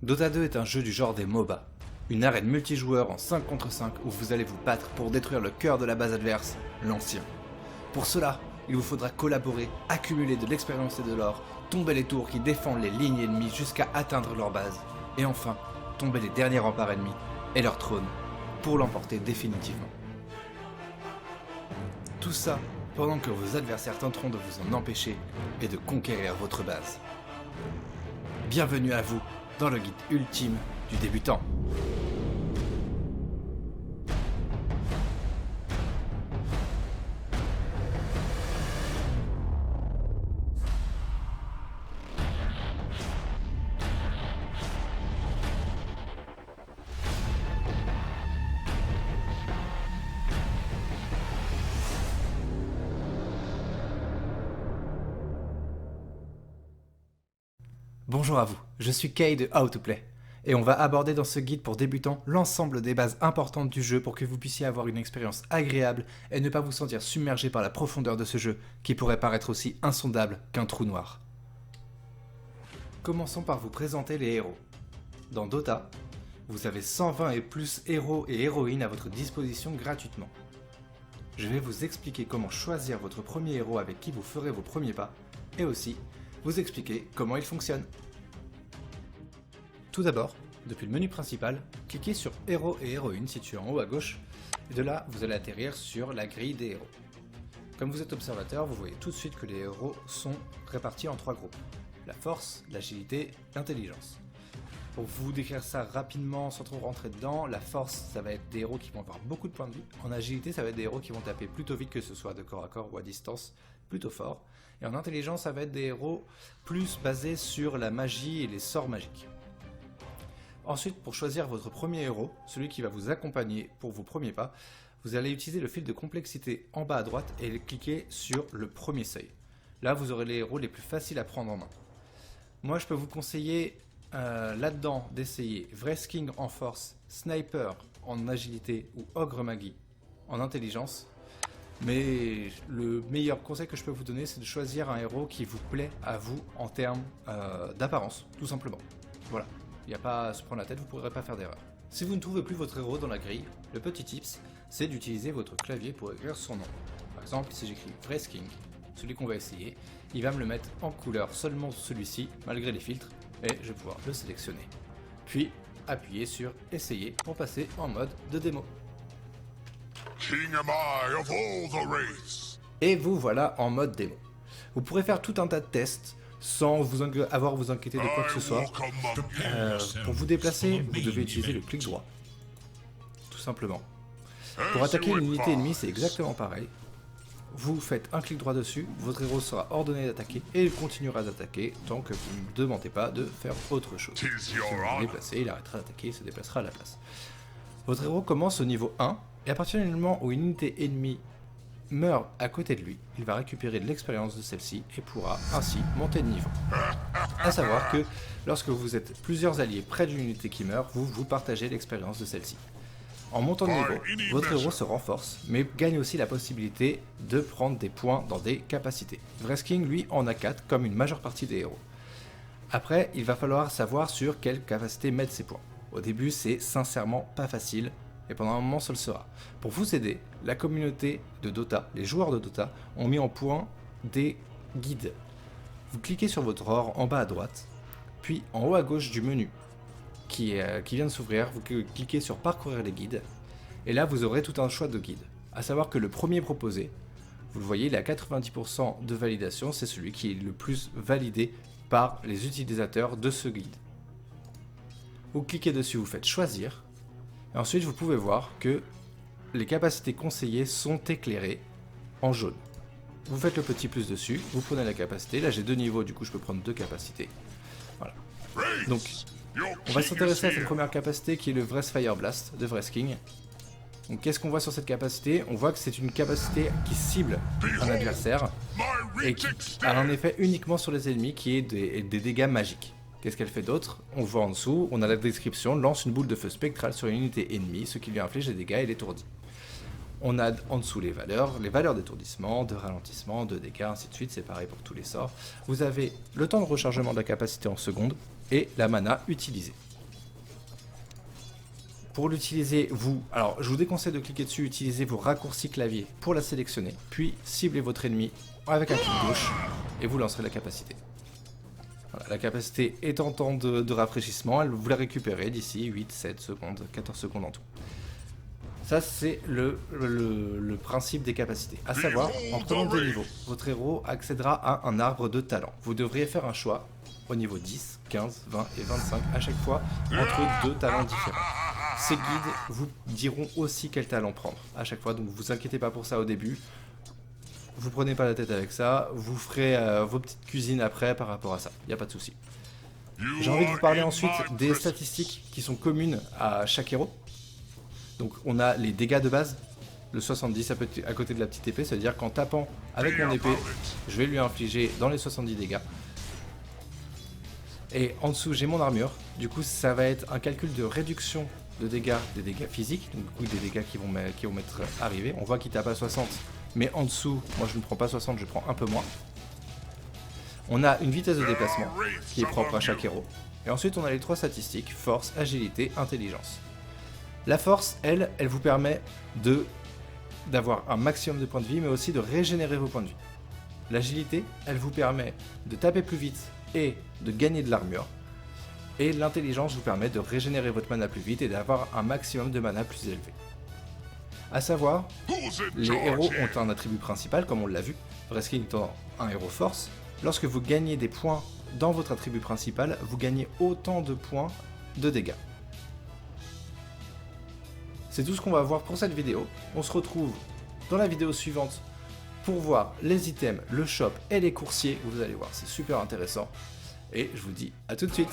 Dota 2 est un jeu du genre des MOBA, une arène multijoueur en 5 contre 5 où vous allez vous battre pour détruire le cœur de la base adverse, l'Ancien. Pour cela, il vous faudra collaborer, accumuler de l'expérience et de l'or, tomber les tours qui défendent les lignes ennemies jusqu'à atteindre leur base, et enfin, tomber les derniers remparts ennemis et leur trône, pour l'emporter définitivement. Tout ça pendant que vos adversaires tenteront de vous en empêcher et de conquérir votre base. Bienvenue à vous dans le guide ultime du débutant. Bonjour à vous, je suis Kay de How to Play, et on va aborder dans ce guide pour débutants l'ensemble des bases importantes du jeu pour que vous puissiez avoir une expérience agréable et ne pas vous sentir submergé par la profondeur de ce jeu qui pourrait paraître aussi insondable qu'un trou noir. Commençons par vous présenter les héros. Dans Dota, vous avez 120 et plus héros et héroïnes à votre disposition gratuitement. Je vais vous expliquer comment choisir votre premier héros avec qui vous ferez vos premiers pas, et aussi vous expliquer comment il fonctionne. Tout d'abord, depuis le menu principal, cliquez sur Héros et Héroïnes situé en haut à gauche, et de là vous allez atterrir sur la grille des héros. Comme vous êtes observateur, vous voyez tout de suite que les héros sont répartis en 3 groupes. La force, l'agilité, l'intelligence. Pour vous décrire ça rapidement sans trop rentrer dedans, la force ça va être des héros qui vont avoir beaucoup de points de vie, en agilité ça va être des héros qui vont taper plutôt vite que ce soit de corps à corps ou à distance, plutôt fort, et en intelligence ça va être des héros plus basés sur la magie et les sorts magiques. Ensuite, pour choisir votre premier héros, celui qui va vous accompagner pour vos premiers pas, vous allez utiliser le fil de complexité en bas à droite et cliquer sur le premier seuil. Là vous aurez les héros les plus faciles à prendre en main. Moi je peux vous conseiller là-dedans d'essayer Wrestling en force, Sniper en agilité ou Ogre Magie en intelligence. Mais le meilleur conseil que je peux vous donner, c'est de choisir un héros qui vous plaît à vous en termes d'apparence, tout simplement. Voilà, il n'y a pas à se prendre la tête, vous ne pourrez pas faire d'erreur. Si vous ne trouvez plus votre héros dans la grille, le petit tips, c'est d'utiliser votre clavier pour écrire son nom. Par exemple, si j'écris Wrestling, celui qu'on va essayer, il va me le mettre en couleur seulement celui-ci, malgré les filtres, et je vais pouvoir le sélectionner. Puis, appuyer sur Essayer pour passer en mode de démo. King am I of all the race. Et vous voilà en mode démo. Vous pourrez faire tout un tas de tests sans avoir à vous inquiéter de quoi que ce soit. Pour vous déplacer, vous devez utiliser le clic droit. Tout simplement. Pour attaquer une unité ennemie, c'est exactement pareil. Vous faites un clic droit dessus, votre héros sera ordonné d'attaquer et il continuera d'attaquer tant que vous ne demandez pas de faire autre chose. Si vous vous déplacez, il arrêtera d'attaquer et se déplacera à la place. Votre héros commence au niveau 1 et à partir du moment où une unité ennemie meurt à côté de lui, il va récupérer de l'expérience de celle-ci et pourra ainsi monter de niveau. A savoir que lorsque vous êtes plusieurs alliés près d'une unité qui meurt, vous partagez l'expérience de celle-ci. En montant de niveau, votre héros se renforce, mais gagne aussi la possibilité de prendre des points dans des capacités. Wrestling, lui, en a 4, comme une majeure partie des héros. Après, il va falloir savoir sur quelle capacité mettre ses points. Au début, c'est sincèrement pas facile, et pendant un moment, ça le sera. Pour vous aider, la communauté de Dota, les joueurs de Dota, ont mis en point des guides. Vous cliquez sur votre or en bas à droite, puis en haut à gauche du menu, qui vient de s'ouvrir, vous cliquez sur parcourir les guides, et là vous aurez tout un choix de guides. A savoir que le premier proposé, vous le voyez, il est à 90% de validation, c'est celui qui est le plus validé par les utilisateurs de ce guide. Vous cliquez dessus, vous faites choisir, et ensuite vous pouvez voir que les capacités conseillées sont éclairées en jaune. Vous faites le petit plus dessus, vous prenez la capacité, là j'ai 2 niveaux, du coup je peux prendre 2 capacités. Voilà. Donc, on va s'intéresser à cette première capacité qui est le Wrest Fire Blast de Wrestling. Donc qu'est-ce qu'on voit sur cette capacité? On voit que c'est une capacité qui cible un adversaire et qui a un effet uniquement sur les ennemis qui est des dégâts magiques. Qu'est-ce qu'elle fait d'autre? On le voit en dessous, on a la description, lance une boule de feu spectrale sur une unité ennemie, ce qui lui inflige des dégâts et l'étourdit. On a en dessous les valeurs d'étourdissement, de ralentissement, de dégâts, ainsi de suite, c'est pareil pour tous les sorts. Vous avez le temps de rechargement de la capacité en secondes, et la mana utilisée. Pour l'utiliser, alors je vous déconseille de cliquer dessus, utilisez vos raccourcis clavier pour la sélectionner, puis ciblez votre ennemi avec un clic gauche et vous lancerez la capacité. Voilà, la capacité est en temps de rafraîchissement, vous la récupérez d'ici 8, 7 secondes, 14 secondes en tout. Ça c'est le principe des capacités. À savoir, en prenant des niveaux, votre héros accédera à un arbre de talent. Vous devriez faire un choix au niveau 10, 15, 20 et 25 à chaque fois entre 2 talents différents. Ces guides vous diront aussi quel talent prendre à chaque fois, donc vous inquiétez pas pour ça au début. Vous prenez pas la tête avec ça, vous ferez vos petites cuisines après par rapport à ça, il n'y a pas de souci. J'ai envie de vous parler ensuite des statistiques qui sont communes à chaque héros. Donc on a les dégâts de base, le 70 à côté de la petite épée, c'est-à-dire qu'en tapant avec mon épée, je vais lui infliger dans les 70 dégâts. Et en dessous j'ai mon armure, du coup ça va être un calcul de réduction de dégâts, des dégâts physiques, donc du coup des dégâts qui vont m'être arrivés. On voit qu'il tape à 60, mais en dessous, moi je ne prends pas 60, je prends un peu moins. On a une vitesse de déplacement qui est propre à chaque héros. Et ensuite on a les 3 statistiques, force, agilité, intelligence. La force, elle vous permet d'avoir un maximum de points de vie, mais aussi de régénérer vos points de vie. L'agilité, elle vous permet de taper plus vite et de gagner de l'armure. Et l'intelligence vous permet de régénérer votre mana plus vite et d'avoir un maximum de mana plus élevé. A savoir, les héros ont un attribut principal, comme on l'a vu, Vreskin étant un héros force. Lorsque vous gagnez des points dans votre attribut principal, vous gagnez autant de points de dégâts. C'est tout ce qu'on va voir pour cette vidéo. On se retrouve dans la vidéo suivante pour voir les items, le shop et les coursiers. Vous allez voir, c'est super intéressant. Et je vous dis à tout de suite.